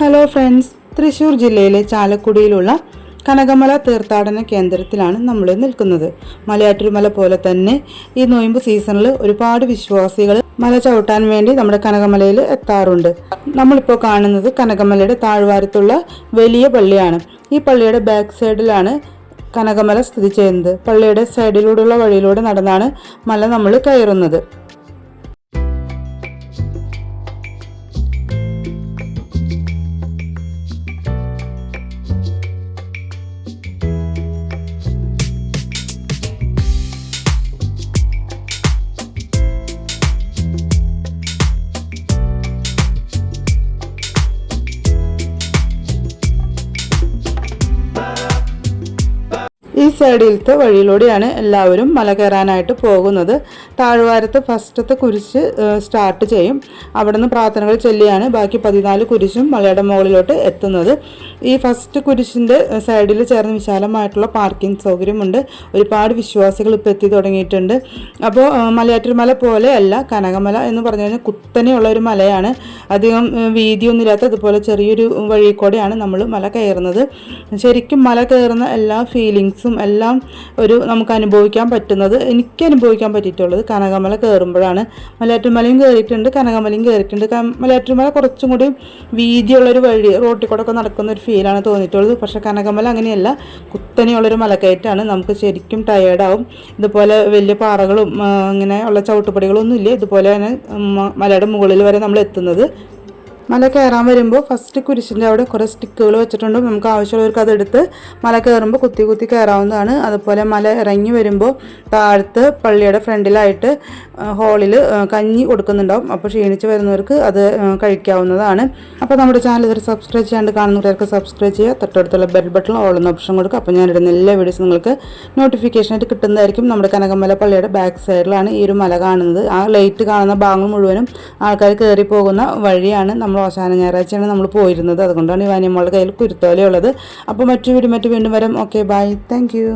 Hello friends, Thrissur ജില്ലയിലെ ചാലക്കുടിയിലുള്ള കനകമല തീർത്ഥാടന കേന്ദ്രത്തിലാണ് നമ്മൾ നിൽക്കുന്നത്. മലയാറ്റൂർമല പോലെ തന്നെ ഈ നോയമ്പ് സീസണിൽ ഒരുപാട് വിശ്വാസികൾ മല ചവിട്ടാൻ വേണ്ടി നമ്മുടെ കനകമലയിൽ എത്താറുണ്ട്. നമ്മളിപ്പോൾ കാണുന്നത് കനകമലയുടെ താഴ്വാരത്തുള്ള വലിയ പള്ളിയാണ്. ഈ പള്ളിയുടെ ബാക്ക് സൈഡിലാണ് കനകമല സ്ഥിതി ചെയ്യുന്നത്. പള്ളിയുടെ സൈഡിലൂടെയുള്ള വഴിയിലൂടെ നടന്നാണ് മല നമ്മൾ കയറുന്നത്. ഈ സൈഡിലത്തെ വഴിയിലൂടെയാണ് എല്ലാവരും മല കയറാനായിട്ട് പോകുന്നത്. താഴ്വാരത്ത് ഫസ്റ്റത്തെ കുരിശ് സ്റ്റാർട്ട് ചെയ്യും. അവിടെ നിന്ന് പ്രാർത്ഥനകൾ ചൊല്ലിയാണ് ബാക്കി 14 കുരിശും മലയുടെ മുകളിലോട്ട് എത്തുന്നത്. ഈ ഫസ്റ്റ് കുരിശിൻ്റെ സൈഡിൽ ചേർന്ന് വിശാലമായിട്ടുള്ള പാർക്കിംഗ് സൗകര്യമുണ്ട്. ഒരുപാട് വിശ്വാസികൾ ഇപ്പോൾ എത്തി തുടങ്ങിയിട്ടുണ്ട്. അപ്പോൾ മലയാറ്റൂർമല പോലെയല്ല കനകമല എന്ന് പറഞ്ഞു കഴിഞ്ഞാൽ കുത്തനെയുള്ള ഒരു മലയാണ്. അധികം വീതിയൊന്നുമില്ലാത്ത അതുപോലെ ചെറിയൊരു വഴി കൂടെയാണ് നമ്മൾ മല കയറുന്നത്. ശരിക്കും മല കയറുന്ന എല്ലാ ഫീലിങ്സും എല്ലാം നമുക്ക് അനുഭവിക്കാൻ പറ്റുന്നത്, എനിക്ക് അനുഭവിക്കാൻ പറ്റിയിട്ടുള്ളത് കനകമല കയറുമ്പോഴാണ്. മലയാറ്റൂർമലയും കയറിയിട്ടുണ്ട്, കനകമലയും കയറിയിട്ടുണ്ട്. മലയാറ്റൂർമല കുറച്ചും കൂടി വീതിയുള്ളൊരു വഴി, റോട്ടിൽ കൂടെ ഒക്കെ നടക്കുന്ന ഒരു ഫീലാണ് തോന്നിയിട്ടുള്ളത്. പക്ഷേ കനകമല അങ്ങനെയല്ല, കുത്തനെയുള്ളൊരു മലക്കയറ്റാണ്. നമുക്ക് ശരിക്കും ടയേർഡാവും. ഇതുപോലെ വലിയ പാറകളും അങ്ങനെ ഉള്ള ചവിട്ടുപടികളൊന്നും ഇല്ല. ഇതുപോലെ തന്നെ മലയുടെ മുകളിൽ വരെ നമ്മൾ എത്തുന്നത്. മല കയറാൻ വരുമ്പോൾ ഫസ്റ്റ് കുരിശിൻ്റെ അവിടെ കുറേ സ്റ്റിക്കുകൾ വെച്ചിട്ടുണ്ട്. നമുക്ക് ആവശ്യമുള്ളവർക്ക് അതെടുത്ത് മല കയറുമ്പോൾ കുത്തി കുത്തി കയറാവുന്നതാണ്. അതുപോലെ മല ഇറങ്ങി വരുമ്പോൾ താഴത്ത് പള്ളിയുടെ ഫ്രണ്ടിലായിട്ട് ഹോളിൽ കഞ്ഞി കൊടുക്കുന്നുണ്ടാവും. അപ്പോൾ ക്ഷീണിച്ച് വരുന്നവർക്ക് അത് കഴിക്കാവുന്നതാണ്. അപ്പോൾ നമ്മുടെ ചാനൽ ഇതുവരെ സബ്സ്ക്രൈബ് ചെയ്യാണ്ട് കാണുന്നവർക്ക് സബ്സ്ക്രൈബ് ചെയ്യുക. തൊട്ടടുത്തുള്ള ബെൽ ബട്ടൺ ഓൾ എന്ന ഓപ്ഷൻ കൊടുക്കുക. അപ്പോൾ ഞാനിടുന്ന എല്ലാ വീഡിയോസും നിങ്ങൾക്ക് നോട്ടിഫിക്കേഷനായിട്ട് കിട്ടുന്നതായിരിക്കും. നമ്മുടെ കനകമല പള്ളിയുടെ ബാക്ക് സൈഡിലാണ് ഈ ഒരു മല കാണുന്നത്. ആ ലൈറ്റ് കാണുന്ന ഭാഗങ്ങൾ മുഴുവനും ആൾക്കാർ കയറി പോകുന്ന വഴിയാണ്. നമ്മൾ അവസാന ഞായറാഴ്ചയാണ് നമ്മൾ പോയിരുന്നത്. അതുകൊണ്ടാണ് ഈ വാനിയമ്മളുടെ കയ്യിൽ കുരുത്തോലയുള്ളത്. അപ്പോൾ മറ്റു വീണ്ടും വരാം. Okay, bye, thank U.